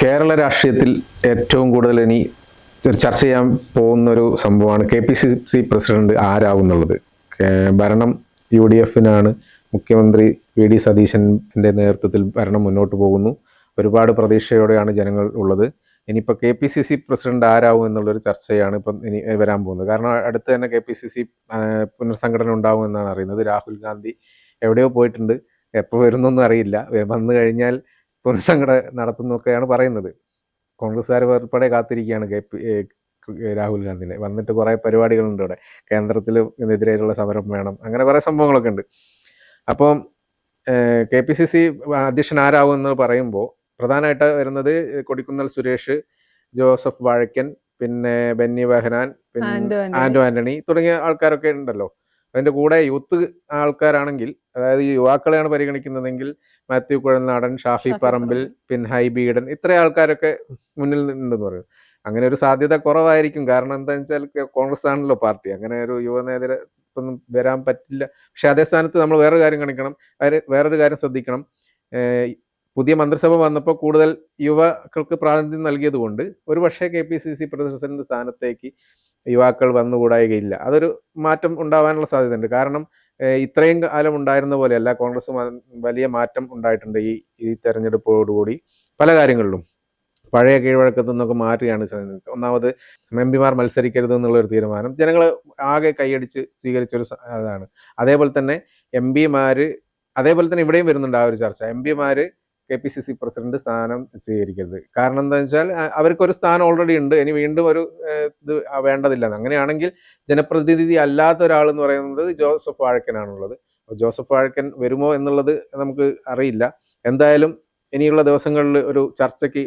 കേരള രാഷ്ട്രീയത്തിൽ ഏറ്റവും കൂടുതൽ ഇനി ചർച്ച ചെയ്യാൻ പോകുന്ന ഒരു സംഭവമാണ് KPCC പ്രസിഡന്റ് ആരാവുന്നുള്ളത്. ഭരണം UDF-നാണ്. മുഖ്യമന്ത്രി VD സതീശൻ്റെ നേതൃത്വത്തിൽ ഭരണം മുന്നോട്ട് പോകുന്നു. ഒരുപാട് പ്രതീക്ഷയോടെയാണ് ജനങ്ങൾ ഉള്ളത്. ഇനിയിപ്പോൾ KPCC പ്രസിഡന്റ് ആരാവും എന്നുള്ളൊരു ചർച്ചയാണ് ഇപ്പം ഇനി വരാൻ പോകുന്നത്. കാരണം അടുത്ത് തന്നെ KPCC പുനർസംഘടന ഉണ്ടാവും എന്നാണ് അറിയുന്നത്. രാഹുൽ ഗാന്ധി എവിടെയോ പോയിട്ടുണ്ട്, എപ്പോൾ വരുന്നൊന്നും അറിയില്ല. വന്നു കഴിഞ്ഞാൽ പുനർസംഘടന നടത്തുന്നൊക്കെയാണ് പറയുന്നത്. കോൺഗ്രസ്സുകാർ ഉൾപ്പെടെ കാത്തിരിക്കുകയാണ് രാഹുൽ ഗാന്ധിനെ. വന്നിട്ട് കുറേ പരിപാടികളുണ്ട് ഇവിടെ. കേന്ദ്രത്തിൽ ഇതിനെതിരെയുള്ള സമരം വേണം, അങ്ങനെ കുറേ സംഭവങ്ങളൊക്കെ ഉണ്ട്. അപ്പോൾ KPCC അധ്യക്ഷൻ ആരാവും എന്ന് പറയുമ്പോൾ പ്രധാനമായിട്ട് വരുന്നത് കൊടിക്കുന്നിൽ സുരേഷ്, ജോസഫ് വാഴക്കൻ, പിന്നെ ബെന്നി ബെഹനാൻ, പിന്നെ ആന്റോ ആന്റണി തുടങ്ങിയ ആൾക്കാരൊക്കെ ഉണ്ടല്ലോ. അതിൻ്റെ കൂടെ യൂത്ത് ആൾക്കാരാണെങ്കിൽ, അതായത് ഈ യുവാക്കളെയാണ് പരിഗണിക്കുന്നതെങ്കിൽ മാത്യു കുഴൽനാടൻ, ഷാഫി പറമ്പിൽ, പിന്നെ ഹൈബി ഈഡൻ, ഇത്ര ആൾക്കാരൊക്കെ മുന്നിൽ ഉണ്ടെന്ന് പറയും. അങ്ങനെ ഒരു സാധ്യത കുറവായിരിക്കും. കാരണം എന്താണെന്ന് വെച്ചാൽ കോൺഗ്രസ് ആണല്ലോ പാർട്ടി. അങ്ങനെ ഒരു യുവനേതര ഒന്നും വരാൻ പറ്റില്ല. പക്ഷെ അതേ സ്ഥാനത്ത് നമ്മൾ വേറൊരു കാര്യം കാണിക്കണം, വേറൊരു കാര്യം ശ്രദ്ധിക്കണം. പുതിയ മന്ത്രിസഭ വന്നപ്പോൾ കൂടുതൽ യുവാക്കൾക്ക് പ്രാതിനിധ്യം നൽകിയത് കൊണ്ട് ഒരു പക്ഷേ KPCC പ്രസിഡന്റ് സ്ഥാനത്തേക്ക് യുവാക്കൾ വന്നുകൂടായികയില്ല. അതൊരു മാറ്റം ഉണ്ടാവാനുള്ള സാധ്യതയുണ്ട്. കാരണം ഇത്രയും കാലം ഉണ്ടായിരുന്ന പോലെയല്ല, കോൺഗ്രസ് വലിയ മാറ്റം ഉണ്ടായിട്ടുണ്ട് ഈ തെരഞ്ഞെടുപ്പോടുകൂടി. പല കാര്യങ്ങളിലും പഴയ കീഴ്വഴക്കത്തു നിന്നൊക്കെ മാറ്റുകയാണ് ചെയ്യുന്നത്. ഒന്നാമത് MP-മാർ മത്സരിക്കരുത് എന്നുള്ളൊരു തീരുമാനം ജനങ്ങൾ ആകെ കൈയടിച്ച് സ്വീകരിച്ചൊരു അതാണ്. അതേപോലെ തന്നെ അതേപോലെ തന്നെ ഇവിടെയും വരുന്നുണ്ട് ആ ഒരു ചർച്ച. MP-മാർ KPCC പ്രസിഡന്റ് സ്ഥാനം സ്വീകരിക്കരുത്. കാരണം എന്താണെന്ന് വെച്ചാൽ അവർക്കൊരു സ്ഥാനം ഓൾറെഡി ഉണ്ട്, ഇനി വീണ്ടും ഒരു ഇത് വേണ്ടതില്ല. അങ്ങനെയാണെങ്കിൽ ജനപ്രതിനിധി അല്ലാത്ത ഒരാൾ എന്ന് പറയുന്നത് ജോസഫ് വാഴക്കനാണുള്ളത്. ജോസഫ് വാഴക്കൻ വരുമോ എന്നുള്ളത് നമുക്ക് അറിയില്ല. എന്തായാലും ഇനിയുള്ള ദിവസങ്ങളിൽ ഒരു ചർച്ചയ്ക്ക്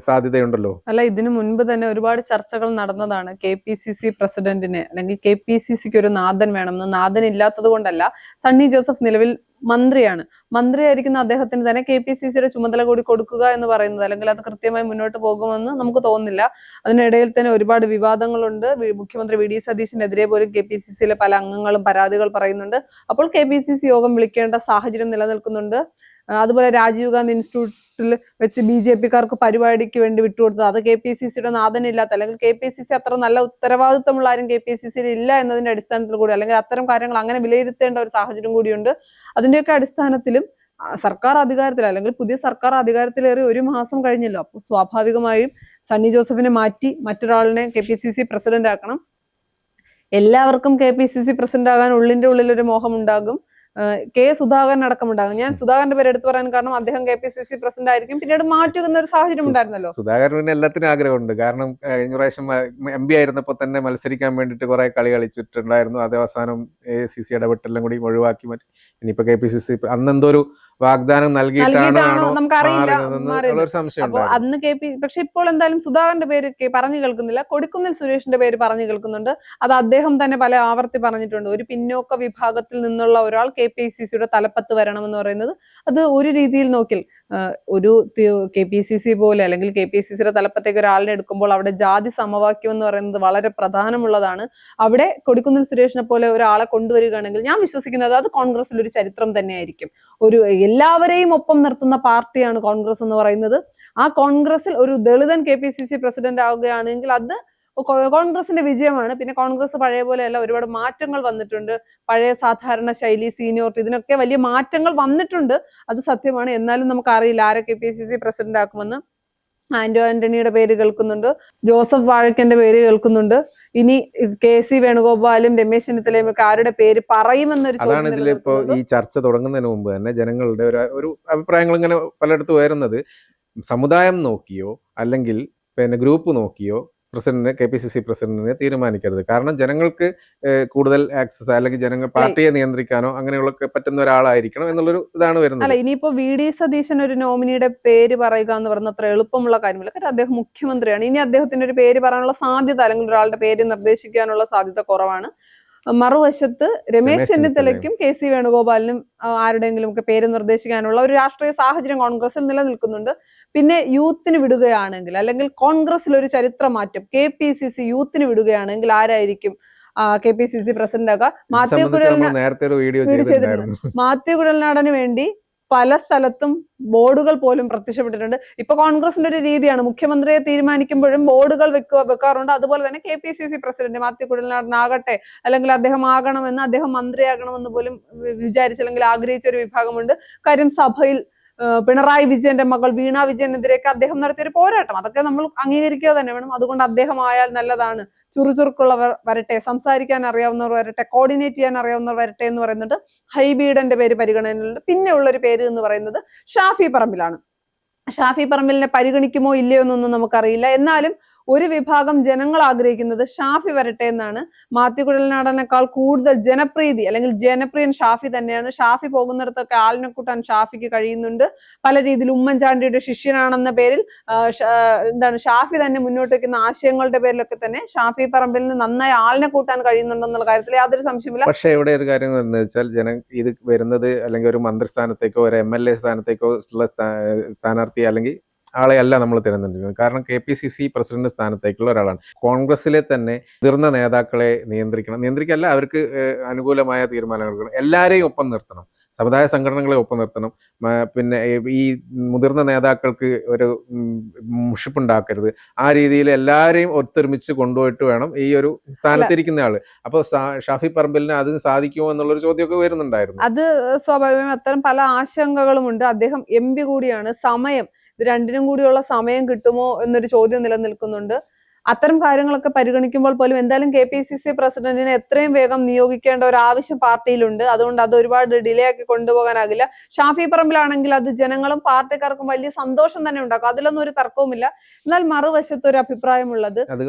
സാധ്യതയുണ്ടല്ലോ. അല്ല, ഇതിനു മുൻപ് തന്നെ ഒരുപാട് ചർച്ചകൾ നടന്നതാണ്. KPCC പ്രസിഡന്റിന് അല്ലെങ്കിൽ KPCCക്ക് ഒരു നാഥൻ വേണമെന്ന്. നാഥൻ ഇല്ലാത്തത് കൊണ്ടല്ല, സണ്ണി ജോസഫ് നിലവിൽ മന്ത്രിയാണ്. മന്ത്രിയായിരിക്കുന്ന അദ്ദേഹത്തിന് തന്നെ KPCCയുടെ ചുമതല കൂടി കൊടുക്കുക എന്ന് പറയുന്നത്, അല്ലെങ്കിൽ അത് കൃത്യമായി മുന്നോട്ട് പോകുമെന്ന് നമുക്ക് തോന്നുന്നില്ല. അതിനിടയിൽ തന്നെ ഒരുപാട് വിവാദങ്ങളുണ്ട്. മുഖ്യമന്ത്രി VD സതീശനെതിരെ പോലും KPCCയിലെ പല അംഗങ്ങളും പരാതികൾ പറയുന്നുണ്ട്. അപ്പോൾ KPCC യോഗം വിളിക്കേണ്ട സാഹചര്യം നിലനിൽക്കുന്നുണ്ട്. അതുപോലെ രാജീവ് ഗാന്ധി ഇൻസ്റ്റിറ്റ്യൂട്ടിൽ വെച്ച് BJP-കാർക്ക് പരിപാടിക്ക് വേണ്ടി വിട്ടുകൊടുത്തത് അത് KPCCയുടെ നാഥനില്ലാത്ത, അല്ലെങ്കിൽ KPCC അത്ര നല്ല ഉത്തരവാദിത്വമുള്ള ആരും KPCCയിൽ ഇല്ല എന്നതിന്റെ അടിസ്ഥാനത്തിൽ കൂടി, അല്ലെങ്കിൽ അത്തരം കാര്യങ്ങൾ അങ്ങനെ വിലയിരുത്തേണ്ട ഒരു സാഹചര്യം കൂടിയുണ്ട്. അതിന്റെയൊക്കെ അടിസ്ഥാനത്തിലും സർക്കാർ അധികാരത്തിൽ, അല്ലെങ്കിൽ പുതിയ സർക്കാർ അധികാരത്തിലേറി 1 മാസം കഴിഞ്ഞല്ലോ. അപ്പോൾ സ്വാഭാവികമായും സണ്ണി ജോസഫിനെ മാറ്റി മറ്റൊരാളിനെ KPCC പ്രസിഡന്റ് ആക്കണം. എല്ലാവർക്കും KPCC പ്രസിഡന്റ് ആകാൻ ഉള്ളിന്റെ ഉള്ളിലൊരു മോഹം ഉണ്ടാകും. സുധാകരൻ അടക്കമുണ്ടാകും. ഞാൻ സുധാകരന്റെ പേര് എടുത്തു പറയാൻ കാരണം അദ്ദേഹം KPCC പ്രസിഡന്റ് ആയിരിക്കും, പിന്നീട് മാറ്റുന്ന ഒരു സാഹചര്യം ഉണ്ടായിരുന്നല്ലോ. സുധാകരന് എല്ലാത്തിനും ആഗ്രഹമുണ്ട്. കാരണം കഴിഞ്ഞ പ്രാവശ്യം MP ആയിരുന്നപ്പോൾ തന്നെ മത്സരിക്കാൻ വേണ്ടിയിട്ട് കുറെ കളി കളിച്ചിട്ടുണ്ടായിരുന്നു. അത് അവസാനം AICC ഇടപെട്ടെല്ലാം കൂടി ഒഴിവാക്കി മാറ്റി. ഇനിയിപ്പോ KPCC അന്നെന്തോ ഒരു വാഗ്ദാനം നൽകിയിട്ടാണോ നമുക്കറിയില്ല. സംശയം. അന്ന് പക്ഷെ ഇപ്പോൾ എന്തായാലും സുധാകരന്റെ പേര് പറഞ്ഞു കേൾക്കുന്നില്ല. കൊടിക്കുന്നിൽ സുരേഷിന്റെ പേര് പറഞ്ഞു കേൾക്കുന്നുണ്ട്. അത് അദ്ദേഹം തന്നെ പല ആവർത്തി പറഞ്ഞിട്ടുണ്ട്. ഒരു പിന്നോക്ക വിഭാഗത്തിൽ നിന്നുള്ള ഒരാൾ KPCCയുടെ തലപ്പത്ത് വരണമെന്ന് പറയുന്നത്, അത് ഒരു രീതിയിൽ നോക്കിൽ ഒരു KPCC പോലെ, അല്ലെങ്കിൽ KPCCയുടെ തലപ്പത്തേക്ക് ഒരാളിനെ എടുക്കുമ്പോൾ അവിടെ ജാതി സമവാക്യം എന്ന് പറയുന്നത് വളരെ പ്രധാനമുള്ളതാണ്. അവിടെ കൊടിക്കുന്നിൽ സുരേഷിനെ പോലെ ഒരാളെ കൊണ്ടുവരികയാണെങ്കിൽ ഞാൻ വിശ്വസിക്കുന്നത് അത് കോൺഗ്രസിൽ ഒരു ചരിത്രം തന്നെയായിരിക്കും. ഒരു എല്ലാവരെയും ഒപ്പം നിർത്തുന്ന പാർട്ടിയാണ് കോൺഗ്രസ് എന്ന് പറയുന്നത്. ആ കോൺഗ്രസിൽ ഒരു ദളിതൻ KPCC പ്രസിഡന്റ് ആവുകയാണെങ്കിൽ അത് കോൺഗ്രസിന്റെ വിജയമാണ്. പിന്നെ കോൺഗ്രസ് പഴയ പോലെയല്ല, ഒരുപാട് മാറ്റങ്ങൾ വന്നിട്ടുണ്ട്. പഴയ സാധാരണ ശൈലി, സീനിയോറിറ്റി, ഇതിനൊക്കെ വലിയ മാറ്റങ്ങൾ വന്നിട്ടുണ്ട്. അത് സത്യമാണ്. എന്നാലും നമുക്കറിയില്ല ആരെ KPCC പ്രസിഡന്റ് ആക്കുമെന്ന്. ആന്റോ ആന്റണിയുടെ പേര് കേൾക്കുന്നുണ്ട്, ജോസഫ് വാഴക്കന്റെ പേര് കേൾക്കുന്നുണ്ട്. ഇനി KC വേണുഗോപാലും രമേശ് ചെന്നിത്തലയും ഒക്കെ ആരുടെ പേര് പറയുമെന്നൊരു അതാണ് ഇതിലിപ്പോ ഈ ചർച്ച തുടങ്ങുന്നതിന് മുമ്പ് തന്നെ ജനങ്ങളുടെ ഒരു അഭിപ്രായങ്ങൾ ഇങ്ങനെ പലയിടത്തും വരുന്നത്. സമുദായം നോക്കിയോ അല്ലെങ്കിൽ പിന്നെ ഗ്രൂപ്പ് നോക്കിയോ KPCC പ്രസിഡന്റിനെ തീരുമാനിക്കരുത്. കാരണം ജനങ്ങൾക്ക് കൂടുതൽ ആക്സസ്, അല്ലെങ്കിൽ ജനങ്ങൾ പാർട്ടിയെ നിയന്ത്രിക്കാനോ അങ്ങനെയുള്ള പറ്റുന്ന ഒരാളായിരിക്കണം എന്നുള്ളൊരു ഇതാണ് വരുന്നത്. അല്ല, ഇനിയിപ്പോ VD സതീശൻ ഒരു നോമിനിയുടെ പേര് പറയുക എന്ന് പറയുന്ന അത്ര എളുപ്പമുള്ള കാര്യമില്ല. കാരണം അദ്ദേഹം മുഖ്യമന്ത്രിയാണ്. ഇനി അദ്ദേഹത്തിന്റെ ഒരു പേര് പറയാനുള്ള സാധ്യത, അല്ലെങ്കിൽ ഒരാളുടെ പേര് നിർദ്ദേശിക്കാനുള്ള സാധ്യത കുറവാണ്. മറുവശത്ത് രമേശ് ചെന്നിത്തലയ്ക്കും KC വേണുഗോപാലിനും ആരുടെയെങ്കിലും ഒക്കെ പേര് നിർദ്ദേശിക്കാനുള്ള ഒരു രാഷ്ട്രീയ സാഹചര്യം കോൺഗ്രസിൽ നിലനിൽക്കുന്നുണ്ട്. പിന്നെ യൂത്തിന് വിടുകയാണെങ്കിൽ, അല്ലെങ്കിൽ കോൺഗ്രസിൽ ഒരു ചരിത്ര മാറ്റം KPCC യൂത്തിന് വിടുകയാണെങ്കിൽ ആരായിരിക്കും KPCC പ്രസിഡന്റ് ആക്കുക? മാത്യു കുഴൽനാടന് വേണ്ടി പല സ്ഥലത്തും ബോർഡുകൾ പോലും പ്രത്യക്ഷപ്പെട്ടിട്ടുണ്ട്. ഇപ്പൊ കോൺഗ്രസിന്റെ ഒരു രീതിയാണ്, മുഖ്യമന്ത്രിയെ തീരുമാനിക്കുമ്പോഴും ബോർഡുകൾ വെക്കാറുണ്ട്. അതുപോലെ തന്നെ KPCC പ്രസിഡന്റ് മാത്യു കുഴൽനാടനാകട്ടെ, അല്ലെങ്കിൽ അദ്ദേഹം ആകണമെന്ന്, അദ്ദേഹം മന്ത്രിയാകണമെന്ന് പോലും വിചാരിച്ച അല്ലെങ്കിൽ ആഗ്രഹിച്ച ഒരു വിഭാഗമുണ്ട്. കാര്യം സഭയിൽ പിണറായി വിജയന്റെ മകൾ വീണ വിജയനെതിരെയൊക്കെ അദ്ദേഹം നടത്തിയൊരു പോരാട്ടം, അതൊക്കെ നമ്മൾ അംഗീകരിക്കുക തന്നെ വേണം. അതുകൊണ്ട് അദ്ദേഹം ആയാൽ നല്ലതാണ്, ചുറുചുറുക്കുള്ളവർ വരട്ടെ, സംസാരിക്കാൻ അറിയാവുന്നവർ വരട്ടെ, കോർഡിനേറ്റ് ചെയ്യാൻ അറിയാവുന്നവർ വരട്ടെ എന്ന് പറയുന്നുണ്ട്. ഹൈബീഡന്റെ പേര് പരിഗണനയിലുണ്ട്. പിന്നെ ഉള്ളൊരു പേര് എന്ന് പറയുന്നത് ഷാഫി പറമ്പിലാണ്. ഷാഫി പറമ്പിലിനെ പരിഗണിക്കുമോ ഇല്ലയോ എന്നൊന്നും നമുക്കറിയില്ല. എന്നാലും ഒരു വിഭാഗം ജനങ്ങൾ ആഗ്രഹിക്കുന്നത് ഷാഫി വരട്ടെ എന്നാണ്. മാത്യു കുഴൽനാടനേക്കാൾ കൂടുതൽ ജനപ്രീതി അല്ലെങ്കിൽ ജനപ്രിയൻ ഷാഫി തന്നെയാണ്. ഷാഫി പോകുന്നിടത്തൊക്കെ ആളിനെ കൂട്ടാൻ ഷാഫിക്ക് കഴിയുന്നുണ്ട്. പല രീതിയിൽ ഉമ്മൻചാണ്ടിയുടെ ശിഷ്യനാണെന്ന പേരിൽ ഷാഫി തന്നെ മുന്നോട്ട് വെക്കുന്ന ആശയങ്ങളുടെ പേരിലൊക്കെ തന്നെ ഷാഫി പറമ്പിലിന് നന്നായി ആളിനെ കൂട്ടാൻ കഴിയുന്നുണ്ടെന്നുള്ള കാര്യത്തിൽ യാതൊരു സംശയമില്ല. പക്ഷേ ഇവിടെ ഒരു കാര്യം എന്ന് വെച്ചാൽ ഇത് വരുന്നത് അല്ലെങ്കിൽ ഒരു മന്ത്രിസ്ഥാനത്തേക്കോ ഒരു MLA സ്ഥാനത്തേക്കോ ഉള്ള സ്ഥാനാർത്ഥി അല്ലെങ്കിൽ ആളെ അല്ല നമ്മൾ തിരഞ്ഞെടുക്കുന്നത്. കാരണം KPCC പ്രസിഡന്റ് സ്ഥാനത്തേക്കുള്ള ഒരാളാണ്. കോൺഗ്രസിലെ തന്നെ മുതിർന്ന നേതാക്കളെ നിയന്ത്രിക്കല്ല, അവർക്ക് അനുകൂലമായ തീരുമാനങ്ങൾ എടുക്കണം, എല്ലാവരെയും ഒപ്പം നിർത്തണം, സമുദായ സംഘടനകളെ ഒപ്പം നിർത്തണം. പിന്നെ ഈ മുതിർന്ന നേതാക്കൾക്ക് ഒരു മുഷിപ്പുണ്ടാക്കരുത്. ആ രീതിയിൽ എല്ലാവരെയും ഒത്തൊരുമിച്ച് കൊണ്ടുപോയിട്ട് വേണം ഈ ഒരു സ്ഥാനത്തിരിക്കുന്ന ആള്. അപ്പോൾ ഷാഫി പറമ്പിലിന് അതിന് സാധിക്കുമോ എന്നുള്ളൊരു ചോദ്യമൊക്കെ വരുന്നുണ്ടായിരുന്നു. അത് സ്വാഭാവികമായും അത്തരം പല ആശങ്കകളുമുണ്ട്. അദ്ദേഹം MP കൂടിയാണ്. സമയം, ഇത് രണ്ടിനും കൂടിയുള്ള സമയം കിട്ടുമോ എന്നൊരു ചോദ്യം നിലനിൽക്കുന്നുണ്ട്. അത്തരം കാര്യങ്ങളൊക്കെ പരിഗണിക്കുമ്പോൾ പോലും എന്തായാലും KPCC പ്രസിഡന്റിനെ എത്രയും വേഗം നിയോഗിക്കേണ്ട ഒരു ആവശ്യം പാർട്ടിയിലുണ്ട്. അതുകൊണ്ട് അത് ഒരുപാട് ഡിലേ ആക്കി കൊണ്ടുപോകാനാകില്ല. ഷാഫി പറമ്പിലാണെങ്കിൽ അത് ജനങ്ങളും പാർട്ടിക്കാർക്കും വലിയ സന്തോഷം തന്നെ ഉണ്ടാക്കും, അതിലൊന്നും ഒരു തർക്കവുമില്ല. എന്നാൽ മറുവശത്ത് ഒരു അഭിപ്രായമുള്ളത്, അത്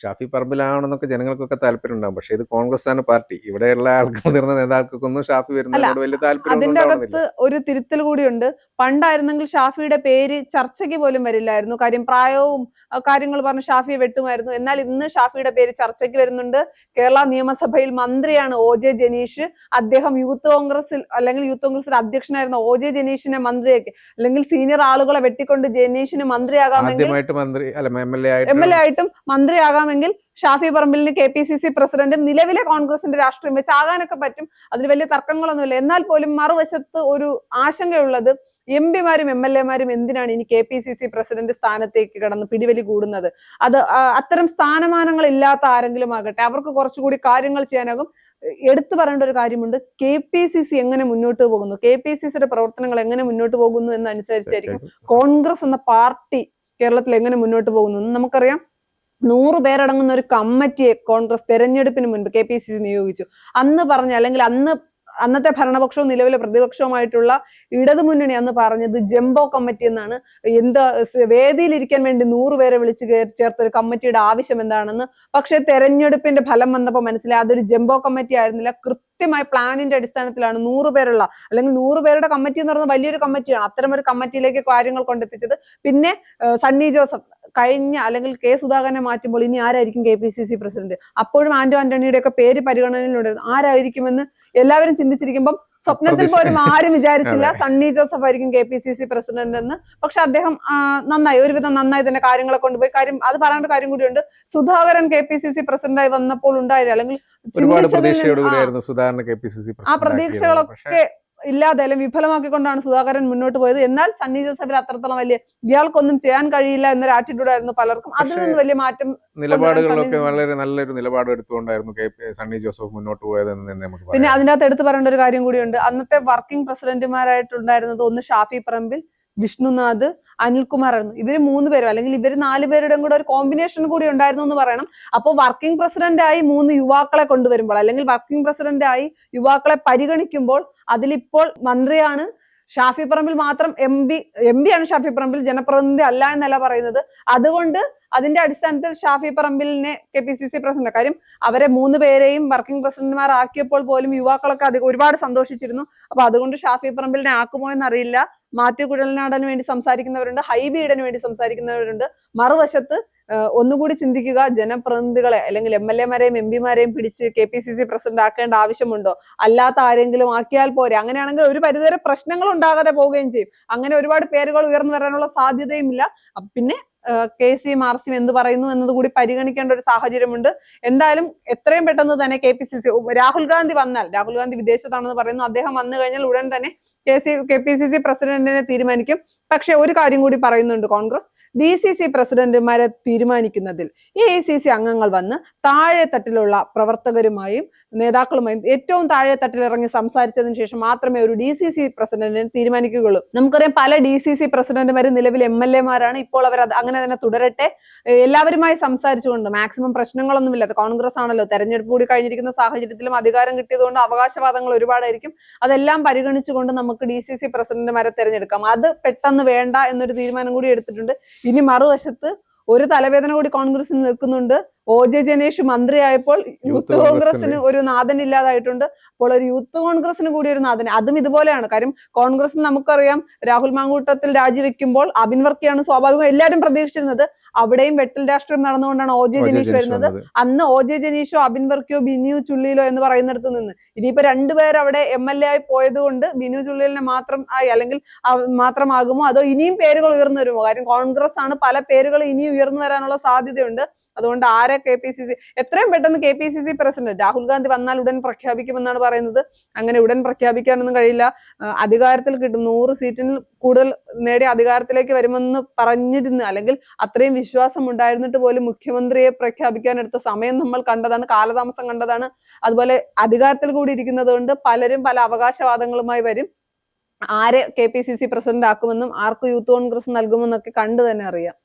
ഷാഫി പറമ്പിലാണെന്നൊക്കെ ജനങ്ങൾക്കൊക്കെ താല്പര്യം ഉണ്ടാകും. പക്ഷെ ഇത് കോൺഗ്രസ് ആണ് പാർട്ടി, ഇവിടെയുള്ള ആൾക്ക് മുതിർന്ന നേതാക്കൾക്കൊന്നും ഷാഫി വരുന്നതിനോട് വലിയ താല്പര്യം. അതിന്റെ അകത്ത് ഒരു തിരുത്തൽ കൂടിയുണ്ട്. പണ്ടായിരുന്നെങ്കിൽ ഷാഫിയുടെ പേര് ചർച്ചയ്ക്ക് പോലും വരില്ലായിരുന്നു. കാര്യം പ്രായവും കാര്യങ്ങൾ പറഞ്ഞ് ഷാഫിയെ വെട്ടുമായിരുന്നു. എന്നാൽ ഇന്ന് ഷാഫിയുടെ പേര് ചർച്ചയ്ക്ക് വരുന്നുണ്ട്. കേരള നിയമസഭയിൽ മന്ത്രിയാണ് OJ ജനീഷ്. അദ്ദേഹം യൂത്ത് കോൺഗ്രസിൽ അധ്യക്ഷനായിരുന്ന OJ ജനീഷിനെ മന്ത്രിയാക്കി, അല്ലെങ്കിൽ സീനിയർ ആളുകളെ വെട്ടിക്കൊണ്ട് ജനീഷിന് മന്ത്രിയാകാമെങ്കിൽ, MLA ആയിട്ടും മന്ത്രിയാകാമെങ്കിൽ ഷാഫി പറമ്പിലിന് KPCC പ്രസിഡന്റും നിലവിലെ കോൺഗ്രസിന്റെ രാഷ്ട്രീയം വെച്ച് ആകാനൊക്കെ പറ്റും. അതിൽ വലിയ തർക്കങ്ങളൊന്നുമില്ല. എന്നാൽ പോലും മറുവശത്ത് ഒരു ആശങ്കയുള്ളത്, MP മാരും MLA മാരും എന്തിനാണ് ഇനി KPCC പ്രസിഡന്റ് സ്ഥാനത്തേക്ക് കടന്ന് പിടിവലി കൂടുന്നത്? അത് അത്തരം സ്ഥാനമാനങ്ങൾ ഇല്ലാത്ത ആരെങ്കിലും ആകട്ടെ, അവർക്ക് കുറച്ചുകൂടി കാര്യങ്ങൾ ചെയ്യാനാകും. എടുത്തു പറയേണ്ട ഒരു കാര്യമുണ്ട്, KPCC എങ്ങനെ മുന്നോട്ട് പോകുന്നു, KPCCയുടെ പ്രവർത്തനങ്ങൾ എങ്ങനെ മുന്നോട്ട് പോകുന്നു എന്നനുസരിച്ചായിരിക്കും കോൺഗ്രസ് എന്ന പാർട്ടി കേരളത്തിൽ എങ്ങനെ മുന്നോട്ട് പോകുന്നു. നമുക്കറിയാം, 100 പേരടങ്ങുന്ന ഒരു കമ്മിറ്റിയെ കോൺഗ്രസ് തെരഞ്ഞെടുപ്പിന് മുൻപ് KPCC നിയോഗിച്ചു. അന്ന് പറഞ്ഞ, അല്ലെങ്കിൽ അന്നത്തെ ഭരണപക്ഷവും നിലവിലെ പ്രതിപക്ഷവുമായിട്ടുള്ള ഇടതുമുന്നണി അന്ന് പറഞ്ഞത് ജംബോ കമ്മിറ്റി എന്നാണ്. എന്താ വേദിയിലിരിക്കാൻ വേണ്ടി 100 പേരെ വിളിച്ച് ചേർത്ത ഒരു കമ്മിറ്റിയുടെ ആവശ്യം എന്താണെന്ന്. പക്ഷെ തെരഞ്ഞെടുപ്പിന്റെ ഫലം വന്നപ്പോൾ മനസ്സിലായി അതൊരു ജംബോ കമ്മിറ്റി ആയിരുന്നില്ല. കൃത്യമായ പ്ലാനിന്റെ അടിസ്ഥാനത്തിലാണ് 100 പേരുള്ള, അല്ലെങ്കിൽ 100 പേരുടെ കമ്മിറ്റി എന്ന് പറയുന്നത് വലിയൊരു കമ്മിറ്റിയാണ്. അത്തരം ഒരു കമ്മിറ്റിയിലേക്ക് കാര്യങ്ങൾ കൊണ്ടെത്തിച്ചത്. പിന്നെ സണ്ണി ജോസഫ് അല്ലെങ്കിൽ K സുധാകരനെ മാറ്റുമ്പോൾ ഇനി ആരായിരിക്കും KPCC പ്രസിഡന്റ്? അപ്പോഴും ആന്റണിയുടെ ഒക്കെ പേര് പരിഗണനയിലുണ്ടായിരുന്നു. ആരായിരിക്കുമെന്ന് എല്ലാവരും ചിന്തിച്ചിരിക്കുമ്പോൾ സ്വപ്നത്തിൽ പോലും ആരും വിചാരിച്ചില്ല സണ്ണി ജോസഫ് ആയിരിക്കും KPCC പ്രസിഡന്റ് എന്ന്. പക്ഷെ അദ്ദേഹം ഒരുവിധം നന്നായി തന്നെ കാര്യങ്ങളെ കൊണ്ടുപോയി. അത് പറയേണ്ട കാര്യം കൂടിയുണ്ട്, സുധാകരൻ KPCC പ്രസിഡന്റായി വന്നപ്പോൾ ഉണ്ടായില്ല, അല്ലെങ്കിൽ ആ പ്രതീക്ഷകളൊക്കെ ഇല്ലാതെ അല്ലെങ്കിൽ വിഫലമാക്കിക്കൊണ്ടാണ് സുധാകരൻ മുന്നോട്ട് പോയത്. എന്നാൽ സണ്ണി ജോസഫിൽ അത്രത്തോളം വലിയ ഇയാൾക്കൊന്നും ചെയ്യാൻ കഴിയില്ല എന്നൊരു ആറ്റിറ്റ്യൂഡായിരുന്നു പലർക്കും. അതിൽ നിന്ന് വലിയ മാറ്റം, നിലപാടുകളൊക്കെ വളരെ നല്ലൊരു നിലപാട് എടുത്തുകൊണ്ടായിരുന്നു സണ്ണി ജോസഫ് മുന്നോട്ട് പോയതെന്ന് തന്നെ നമുക്ക് പറയാം. പിന്നെ അതിൻ്റെ അകത്ത് എടുത്തു പറയേണ്ട ഒരു കാര്യം കൂടിയുണ്ട്, അന്നത്തെ വർക്കിംഗ് പ്രസിഡന്റുമാരായിട്ടുണ്ടായിരുന്നത് ഒന്ന് ഷാഫി പറമ്പിൽ, വിഷ്ണുനാഥ്, അനിൽകുമാർ ആയിരുന്നു. ഇവര് 3 പേരും അല്ലെങ്കിൽ ഇവര് 4 പേരുടെയും കൂടെ ഒരു കോമ്പിനേഷൻ കൂടി ഉണ്ടായിരുന്നു എന്ന് പറയണം. അപ്പോൾ വർക്കിംഗ് പ്രസിഡന്റായി 3 യുവാക്കളെ കൊണ്ടുവരുമ്പോൾ, അല്ലെങ്കിൽ വർക്കിംഗ് പ്രസിഡന്റായി യുവാക്കളെ പരിഗണിക്കുമ്പോൾ അതിലിപ്പോൾ മന്ത്രിയാണ് ഷാഫി പറമ്പിൽ മാത്രം, MP ആണ് ഷാഫി പറമ്പിൽ, ജനപ്രതിനിധി അല്ല എന്നല്ല പറയുന്നത്. അതുകൊണ്ട് അതിന്റെ അടിസ്ഥാനത്തിൽ ഷാഫി പറമ്പിലിനെ KPCC പ്രസിഡന്റ്, കാര്യം അവരെ 3 പേരെയും വർക്കിംഗ് പ്രസിഡന്റുമാരാക്കിയപ്പോൾ പോലും യുവാക്കളൊക്കെ ഒരുപാട് സന്തോഷിച്ചിരുന്നു. അപ്പൊ അതുകൊണ്ട് ഷാഫി പറമ്പിലിനെ ആക്കുമോ എന്നറിയില്ല. മാത്യു കുഴൽനാടന് വേണ്ടി സംസാരിക്കുന്നവരുണ്ട്, ഹൈബീഡന് വേണ്ടി സംസാരിക്കുന്നവരുണ്ട്. മറുവശത്ത് ഒന്നുകൂടി ചിന്തിക്കുക, ജനപ്രതിനിധികളെ അല്ലെങ്കിൽ MLA മാരെയും MP മാരെയും പിടിച്ച് KPCC പ്രസിഡന്റ് ആക്കേണ്ട ആവശ്യമുണ്ടോ? അല്ലാത്ത ആരെങ്കിലും ആക്കിയാൽ പോരെ. അങ്ങനെയാണെങ്കിൽ ഒരു പരിധിവരെ പ്രശ്നങ്ങൾ ഉണ്ടാകാതെ പോവുകയും ചെയ്യും. അങ്ങനെ ഒരുപാട് പേരുകൾ ഉയർന്നു വരാനുള്ള സാധ്യതയും ഇല്ല. പിന്നെ KC മാർസിയും എന്ത് പറയുന്നു എന്നത് കൂടി പരിഗണിക്കേണ്ട ഒരു സാഹചര്യമുണ്ട്. എന്തായാലും എത്രയും പെട്ടെന്ന് തന്നെ KPCC, രാഹുൽ ഗാന്ധി വിദേശത്താണെന്ന് പറയുന്നു, അദ്ദേഹം വന്നു കഴിഞ്ഞാൽ ഉടൻ തന്നെ KPCC പ്രസിഡന്റിനെ തീരുമാനിക്കും. പക്ഷെ ഒരു കാര്യം കൂടി പറയുന്നുണ്ട് കോൺഗ്രസ്, DCC പ്രസിഡന്റുമാരെ തീരുമാനിക്കുന്നതിൽ AICC അംഗങ്ങൾ വന്ന് താഴെ തട്ടിലുള്ള പ്രവർത്തകരുമായും നേതാക്കളുമായും ഏറ്റവും താഴെ തട്ടിൽ ഇറങ്ങി സംസാരിച്ചതിന് ശേഷം മാത്രമേ ഒരു DCC പ്രസിഡന്റിനെ തീരുമാനിക്കുകയുള്ളൂ. നമുക്കറിയാം പല DCC പ്രസിഡന്റുമാർ നിലവിൽ MLA മാരാണ്. ഇപ്പോൾ അവർ അങ്ങനെ തന്നെ തുടരട്ടെ. എല്ലാവരുമായി സംസാരിച്ചുകൊണ്ട് മാക്സിമം പ്രശ്നങ്ങളൊന്നുമില്ല. കോൺഗ്രസ് ആണല്ലോ, തെരഞ്ഞെടുപ്പ് കൂടി കഴിഞ്ഞിരിക്കുന്ന സാഹചര്യത്തിലും അധികാരം കിട്ടിയതുകൊണ്ട് അവകാശവാദങ്ങൾ ഒരുപാടായിരിക്കും. അതെല്ലാം പരിഗണിച്ചുകൊണ്ട് നമുക്ക് DCC പ്രസിഡന്റുമാരെ തെരഞ്ഞെടുക്കാം. അത് പെട്ടെന്ന് വേണ്ട എന്നൊരു തീരുമാനം കൂടി എടുത്തിട്ടുണ്ട്. ഇനി മറുവശത്ത് ഒരു തലവേദന കൂടി കോൺഗ്രസിന് നിൽക്കുന്നുണ്ട്. OJ ജനീഷ് മന്ത്രിയായപ്പോൾ യൂത്ത് കോൺഗ്രസിന് ഒരു നാഥൻ ഇല്ലാതായിട്ടുണ്ട്. അപ്പോൾ ഒരു യൂത്ത് കോൺഗ്രസിന് കൂടി ഒരു നാഥൻ, അതും ഇതുപോലെയാണ്. കാര്യം കോൺഗ്രസ് നമുക്കറിയാം രാഹുൽ മാങ്കൂട്ടത്തിൽ രാജിവെക്കുമ്പോൾ അബിൻ വർക്കിയാണ് സ്വാഭാവികം എല്ലാവരും പ്രതീക്ഷിച്ചിരുന്നത്. അവിടെയും വെട്ടൽ രാഷ്ട്രീയം നടന്നുകൊണ്ടാണ് OJ ജനീഷ് വരുന്നത്. അന്ന് OJ ജനീഷോ അബിൻ വർക്കിയോ ബിനു ചുള്ളിയിലോ എന്ന് പറയുന്നിടത്ത് നിന്ന് ഇനിയിപ്പോ രണ്ടുപേർ അവിടെ MLA ആയി പോയത് കൊണ്ട് ബിനു ചുള്ളിലിനെ മാത്രം ആയി അല്ലെങ്കിൽ മാത്രമാകുമോ, അതോ ഇനിയും പേരുകൾ ഉയർന്നു വരുമോ? കാര്യം കോൺഗ്രസ് ആണ്, പല പേരുകൾ ഇനിയും ഉയർന്നു വരാനുള്ള സാധ്യതയുണ്ട്. അതുകൊണ്ട് ആരെ KPCC എത്രയും പെട്ടെന്ന് KPCC പ്രസിഡന്റ് രാഹുൽ ഗാന്ധി വന്നാൽ ഉടൻ പ്രഖ്യാപിക്കുമെന്നാണ് പറയുന്നത്. അങ്ങനെ ഉടൻ പ്രഖ്യാപിക്കാനൊന്നും കഴിയില്ല. അധികാരത്തിൽ കിട്ടും 100 സീറ്റിൽ കൂടുതൽ നേടി അധികാരത്തിലേക്ക് വരുമെന്ന് പറഞ്ഞിരുന്നു, അല്ലെങ്കിൽ അത്രയും വിശ്വാസം ഉണ്ടായിരുന്നിട്ട് പോലും മുഖ്യമന്ത്രിയെ പ്രഖ്യാപിക്കാൻ എടുത്ത സമയം നമ്മൾ കണ്ടതാണ്, കാലതാമസം കണ്ടതാണ്. അതുപോലെ അധികാരത്തിൽ കൂടി ഇരിക്കുന്നത് കൊണ്ട് പലരും പല അവകാശവാദങ്ങളുമായി വരും. ആരെ KPCC പ്രസിഡന്റ് ആക്കുമെന്നും ആർക്ക് യൂത്ത് കോൺഗ്രസ് നൽകുമെന്നൊക്കെ കണ്ടു തന്നെ അറിയാം.